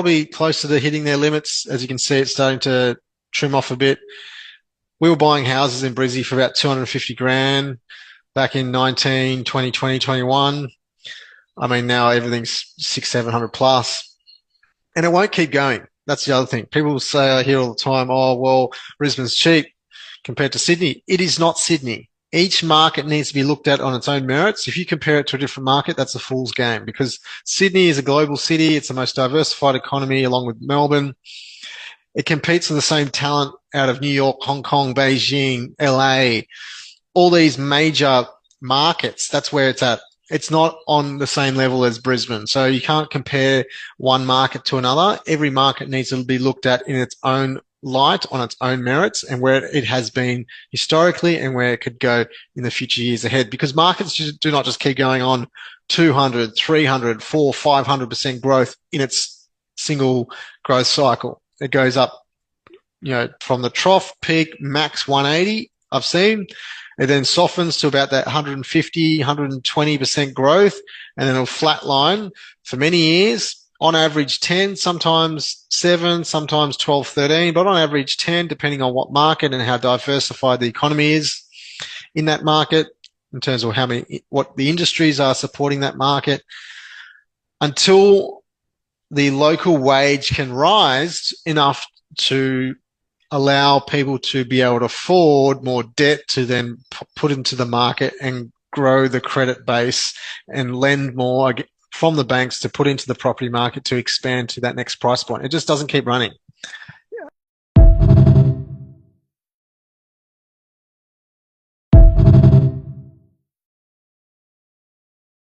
probably closer to hitting their limits. As you can see, it's starting to trim off a bit. We were buying houses in Brizzy for about 250 grand back in 19, 20, 2021. I mean, now everything's 700 plus, and it won't keep going. That's the other thing. People say, I hear all the time, oh, well, Brisbane's cheap compared to Sydney. It is not Sydney. Each market needs to be looked at on its own merits. If you compare it to a different market, that's a fool's game, because Sydney is a global city. It's the most diversified economy along with Melbourne. It competes with the same talent out of New York, Hong Kong, Beijing, LA, all these major markets. That's where it's at. It's not on the same level as Brisbane. So you can't compare one market to another. Every market needs to be looked at in its own light, on its own merits, and where it has been historically and where it could go in the future years ahead. Because markets do not just keep going on 200, 300, 400, 500% growth in its single growth cycle. It goes up, from the trough peak max 180 I've seen. It then softens to about that 150, 120% growth, and then it'll flatline for many years. On average 10, sometimes 7, sometimes 12, 13, but on average 10, depending on what market and how diversified the economy is in that market, in terms of what the industries are supporting that market, until the local wage can rise enough to allow people to be able to afford more debt to then put into the market and grow the credit base and lend more from the banks to put into the property market to expand to that next price point. It just doesn't keep running.